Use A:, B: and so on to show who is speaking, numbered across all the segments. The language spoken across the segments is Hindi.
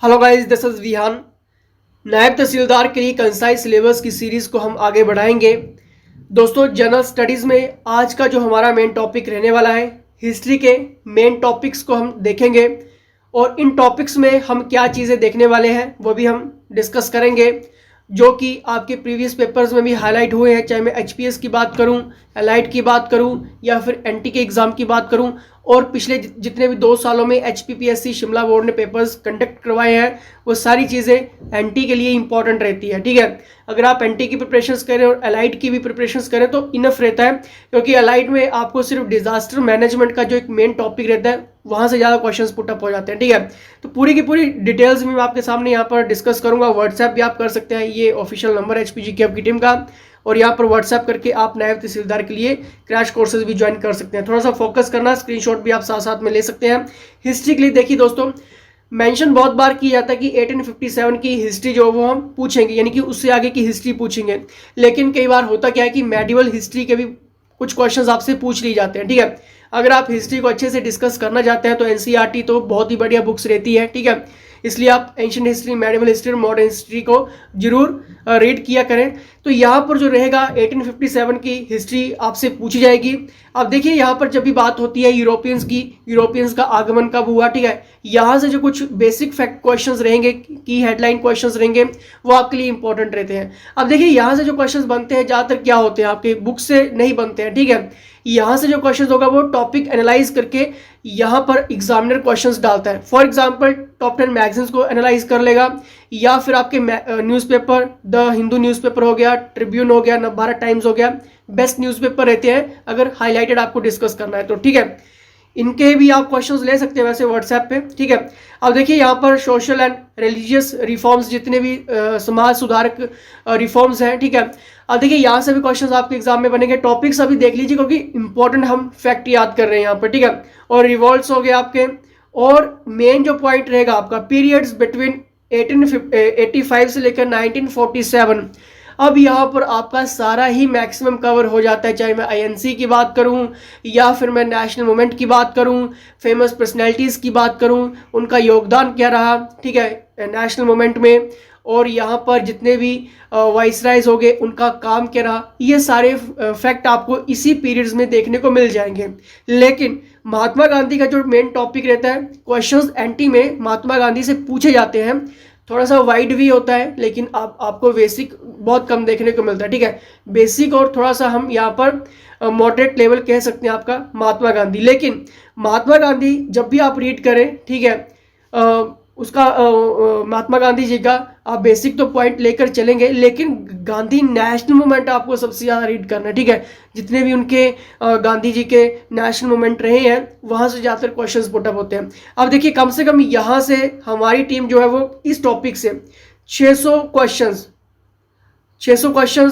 A: Hello guys, this is Vihan. नायब तहसीलदार के लिए कंसाइज सिलेबस की सीरीज को हम आगे बढ़ाएंगे। दोस्तों, जनरल स्टडीज़ में आज का जो हमारा मेन टॉपिक रहने वाला है, हिस्ट्री के मेन टॉपिक्स को हम देखेंगे और इन टॉपिक्स में हम क्या चीज़ें देखने वाले हैं वो भी हम डिस्कस करेंगे, जो कि आपके प्रीवियस पेपर्स में भी हाईलाइट हुए हैं। चाहे मैं एचपीएस की बात करूं, एलाइट की बात करूं या फिर एनटी के एग्ज़ाम की बात करूं, और पिछले जितने भी 2 सालों में एचपीपीएससी शिमला बोर्ड ने पेपर्स कंडक्ट करवाए हैं, वो सारी चीज़ें एनटी के लिए इंपॉर्टेंट रहती है। ठीक है, अगर आप एनटी की प्रिपरेशंस करें और एलाइट की भी प्रिपरेशंस करें तो इनफ रहता है, क्योंकि एलाइट में आपको सिर्फ डिजास्टर मैनेजमेंट का जो एक मेन टॉपिक रहता है वहाँ से ज़्यादा क्वेश्चंस पुटअप हो जाते हैं। ठीक है, तो पूरी की पूरी डिटेल्स में मैं आपके सामने यहाँ पर डिस्कस करूँगा। व्हाट्सएप भी आप कर सकते हैं, ये ऑफिशियल नंबर है एचपीजी की आपकी टीम का, और यहाँ पर व्हाट्सएप करके आप नायब तहसीलदार के लिए क्रैश कोर्सेज भी ज्वाइन कर सकते हैं। थोड़ा सा फोकस करना, स्क्रीनशॉट भी आप साथ साथ में ले सकते हैं। हिस्ट्री के लिए देखिए दोस्तों, मेंशन बहुत बार किया जाता है कि 1857 की हिस्ट्री जो वो हम पूछेंगे, यानी कि उससे आगे की हिस्ट्री पूछेंगे, लेकिन कई बार होता क्या है कि मेडिवल हिस्ट्री के भी कुछ क्वेश्चंस आपसे पूछ लिए जाते हैं। ठीक है, अगर आप हिस्ट्री को अच्छे से डिस्कस करना चाहते हैं तो एनसीईआरटी तो बहुत ही बढ़िया बुक्स रहती है। ठीक है, इसलिए आप एंशिएंट हिस्ट्री, मेडिवल हिस्ट्री और मॉडर्न हिस्ट्री को जरूर रीड किया करें। तो यहाँ पर जो रहेगा 1857 की हिस्ट्री आपसे पूछी जाएगी। अब देखिए, यहाँ पर जब भी बात होती है यूरोपियंस की, यूरोपियंस का आगमन कब हुआ, ठीक है, यहाँ से जो कुछ बेसिक फैक्ट क्वेश्चंस रहेंगे, की हेडलाइन क्वेश्चंस रहेंगे, वो आपके लिए इंपॉर्टेंट रहते हैं। अब देखिए, यहाँ से जो क्वेश्चंस बनते हैं ज़्यादातर क्या होते हैं, आपके बुक से नहीं बनते हैं। ठीक है, यहाँ से जो क्वेश्चंस होगा वो टॉपिक एनालाइज करके यहाँ पर एग्जामिनर क्वेश्चंस डालता है। फॉर एग्जांपल टॉप 10 मैगजीन्स को एनालाइज कर लेगा, या फिर आपके न्यूज़पेपर, द हिंदू न्यूज़पेपर हो गया, ट्रिब्यून हो गया, नवभारत टाइम्स हो गया, बेस्ट न्यूज़पेपर रहते हैं अगर हाईलाइटेड आपको डिस्कस करना है तो। ठीक है, इनके भी आप क्वेश्चंस ले सकते हैं वैसे व्हाट्सएप पे। ठीक है, अब देखिए यहाँ पर सोशल एंड रिलीजियस रिफॉर्म्स, जितने भी समाज सुधारक रिफॉर्म्स हैं, ठीक है, अब देखिए यहाँ से भी क्वेश्चंस आपके एग्जाम में बनेंगे। टॉपिक्स अभी देख लीजिए, क्योंकि इंपॉर्टेंट हम फैक्ट याद कर रहे हैं यहाँ पर। ठीक है, और रिवॉल्ट्स हो गए आपके, और मेन जो पॉइंट रहेगा आपका पीरियड्स बिटवीन 1885 से लेकर 1947। अब यहाँ पर आपका सारा ही मैक्सिमम कवर हो जाता है, चाहे मैं आईएनसी की बात करूँ या फिर मैं नेशनल मूवमेंट की बात करूँ, फेमस पर्सनैलिटीज़ की बात करूँ, उनका योगदान क्या रहा, ठीक है, नेशनल मूवमेंट में, और यहाँ पर जितने भी वाइसराइज हो गए उनका काम क्या रहा, ये सारे फैक्ट आपको इसी पीरियड्स में देखने को मिल जाएंगे। लेकिन महात्मा गांधी का जो मेन टॉपिक रहता है, क्वेश्चंस एनटी में महात्मा गांधी से पूछे जाते हैं, थोड़ा सा वाइड भी होता है, लेकिन आपको बेसिक बहुत कम देखने को मिलता है। ठीक है, बेसिक और थोड़ा सा हम यहाँ पर मॉडरेट लेवल कह सकते हैं आपका महात्मा गांधी। लेकिन महात्मा गांधी जब भी आप रीड करें, ठीक है, उसका महात्मा गांधी जी का आप बेसिक तो पॉइंट लेकर चलेंगे, लेकिन गांधी नेशनल मूवमेंट आपको सबसे ज़्यादा रीड करना है। ठीक है, जितने भी उनके गांधी जी के नेशनल मूवमेंट रहे हैं वहाँ से ज़्यादातर क्वेश्चंस पुटअप होते हैं। अब देखिए, कम से कम यहाँ से हमारी टीम जो है वो इस टॉपिक से 600 क्वेश्चंस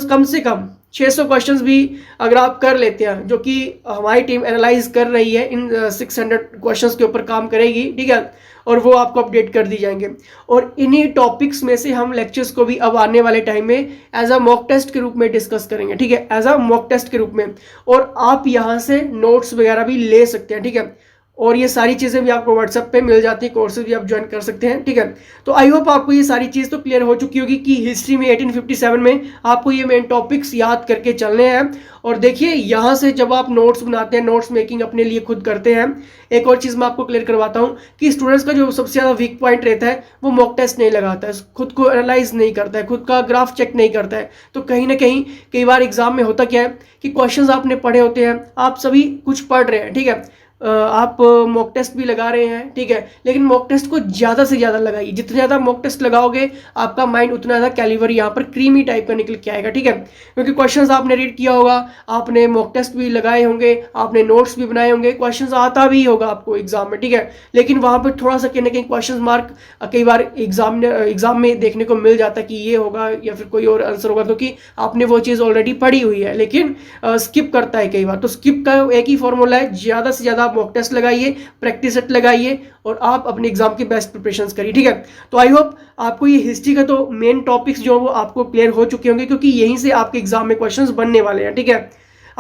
A: कम से कम 600 क्वेश्चंस भी अगर आप कर लेते हैं, जो कि हमारी टीम एनालाइज कर रही है, इन 600 क्वेश्चंस के ऊपर काम करेगी। ठीक है, और वो आपको अपडेट कर दी जाएंगे, और इन्हीं टॉपिक्स में से हम लेक्चर्स को भी अब आने वाले टाइम में एज अ मॉक टेस्ट के रूप में डिस्कस करेंगे। ठीक है, एज अ मॉक टेस्ट के रूप में, और आप यहाँ से नोट्स वगैरह भी ले सकते हैं। ठीक है, और ये सारी चीज़ें भी आपको व्हाट्सएप पे मिल जाती है, कोर्सेज भी आप ज्वाइन कर सकते हैं। ठीक है, तो आई होप आपको ये सारी चीज़ तो क्लियर हो चुकी होगी कि हिस्ट्री में 1857 में आपको ये मेन टॉपिक्स याद करके चलने हैं। और देखिए, यहाँ से जब आप नोट्स बनाते हैं, नोट्स मेकिंग अपने लिए खुद करते हैं, एक और चीज़ मैं आपको क्लियर करवाता हूँ कि स्टूडेंट्स का जो सबसे ज़्यादा वीक पॉइंट रहता है वो मॉक टेस्ट नहीं लगाता है, खुद को एनालाइज नहीं करता है, खुद का ग्राफ चेक नहीं करता है। तो कहीं ना कहीं कई बार एग्जाम में होता क्या है कि क्वेश्चंस आपने पढ़े होते हैं, आप सभी कुछ पढ़ रहे हैं, ठीक है, आप मॉक टेस्ट भी लगा रहे हैं, ठीक है, लेकिन मॉक टेस्ट को ज़्यादा से ज़्यादा लगाइए। जितने ज़्यादा मॉक टेस्ट लगाओगे आपका माइंड उतना ज़्यादा कैलिबर यहाँ पर क्रीमी टाइप का निकल के आएगा। ठीक है, क्योंकि क्वेश्चंस आपने रीड किया होगा, आपने मॉक टेस्ट भी लगाए होंगे, आपने नोट्स भी बनाए होंगे, क्वेश्चंस आता भी होगा आपको एग्जाम में। ठीक है, लेकिन वहाँ पर थोड़ा सा कहीं ना कहीं क्वेश्चन मार्क कई बार एग्जाम में देखने को मिल जाता है कि ये होगा या फिर कोई और आंसर होगा, क्योंकि आपने वो चीज़ ऑलरेडी पढ़ी हुई है, लेकिन स्किप करता है कई बार। तो स्किप का एक ही फॉर्मूला है, ज़्यादा से ज़्यादा मॉक टेस्ट लगाइए, प्रैक्टिस सेट लगाइए, और आप अपने एग्जाम की बेस्ट प्रिपरेशंस करिए। ठीक है, तो आई होप आपको ये हिस्ट्री का तो मेन टॉपिक्स जो वो आपको क्लियर हो चुके होंगे, क्योंकि यहीं से आपके एग्जाम में क्वेश्चंस बनने वाले हैं। ठीक है,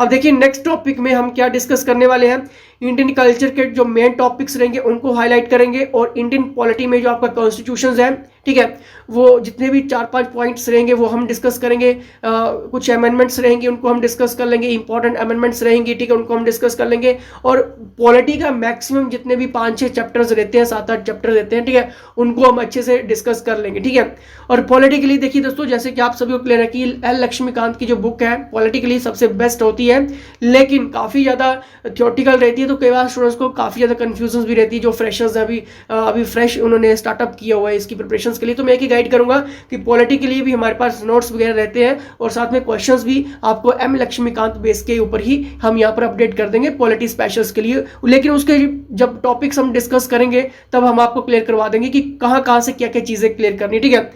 A: अब देखिए नेक्स्ट टॉपिक में हम क्या डिस्कस करने वाले हैं, इंडियन कल्चर के जो मेन टॉपिक्स रहेंगे उनको हाईलाइट करेंगे, और इंडियन पॉलिटी में जो आपका कॉन्स्टिट्यूशन है, ठीक है, वो जितने भी 4-5 पॉइंट्स रहेंगे वो हम डिस्कस करेंगे। कुछ अमेंडमेंट्स रहेंगे उनको हम डिस्कस कर लेंगे, इंपॉर्टेंट अमेंडमेंट्स रहेंगी, ठीक है, उनको हम डिस्कस कर लेंगे। और पॉलिटी का मैक्सिमम जितने भी 5-6 चैप्टर्स रहते हैं, 7-8 चैप्टर रहते हैं, ठीक है, उनको हम अच्छे से डिस्कस कर लेंगे, ठीक है। और पॉलिटिकली देखिए दोस्तों, जैसे कि आप सभी को क्लियर है कि एल लक्ष्मीकांत की जो बुक है पॉलिटिकली सबसे बेस्ट होती है, लेकिन काफ़ी ज़्यादा थियोरटिकल रहती है, तो कई बार स्टूडेंट्स को काफ़ी ज़्यादा कन्फ्यूजन भी रहती है। जो फ्रेशर्स है, अभी फ्रेश उन्होंने स्टार्टअप किया हुआ है इसकी प्रिपरेशन के लिए, तो मैं एक ही गाइड करूंगा कि पॉलिटी के लिए भी हमारे पास नोट्स वगैरह रहते हैं, और साथ में क्वेश्चंस भी आपको एम लक्ष्मीकांत बेस के ऊपर ही हम यहाँ पर अपडेट कर देंगे पॉलिटी स्पेशल्स के लिए। लेकिन उसके जब टॉपिक्स हम डिस्कस करेंगे तब हम आपको क्लियर करवा देंगे कि कहाँ से क्या क्या चीज़ें क्लियर करनी, ठीक है।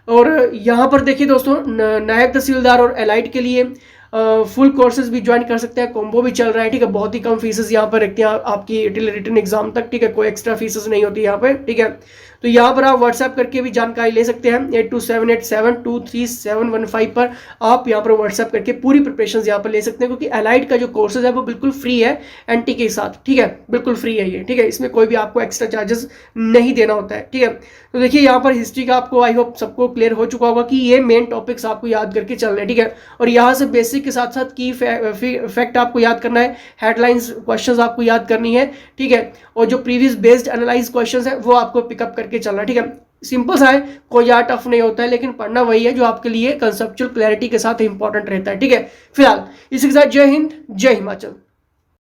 A: और यहाँ पर देखिए दोस्तों, नायब तहसीलदार और एलाइड के लिए फुल कोर्सेज भी ज्वाइन कर सकते हैं, कॉम्बो भी चल रहा है, ठीक है। बहुत ही कम फीसेस यहाँ पर रखते हैं आपकी रिटन एग्जाम तक, ठीक है, कोई एक्स्ट्रा फीसेस नहीं होती यहाँ पे, ठीक है। तो यहाँ पर आप व्हाट्सएप करके भी जानकारी ले सकते हैं, 8278723715 पर आप यहाँ पर व्हाट्सएप करके पूरी प्रिपरेशन यहाँ पर ले सकते हैं, क्योंकि एलाइड का जो कोर्सेज है वो बिल्कुल फ्री है एनटी के साथ, ठीक है, बिल्कुल फ्री है ये, ठीक है, इसमें कोई भी आपको एक्स्ट्रा चार्जेस नहीं देना होता है, ठीक है। तो देखिए यहाँ पर हिस्ट्री का आपको आई होप सबको क्लियर हो चुका होगा कि ये मेन टॉपिक्स आपको याद करके चल रहे हैं, ठीक है। और यहाँ से बेसिक के साथ साथ की फैक्ट आपको याद करना है, हेडलाइंस क्वेश्चंस आपको याद करनी है, ठीक है, और जो प्रीवियस बेस्ड एनालाइज क्वेश्चंस है वो आपको पिकअप करके चलना है, ठीक है। सिंपल सा है, कोई ज़्यादा टफ नहीं होता है, लेकिन पढ़ना वही है जो आपके लिए कंसेप्चुअल क्लैरिटी के साथ इंपॉर्टेंट रहता है, ठीक है। फिलहाल इसी के साथ जय हिंद, जय हिमाचल।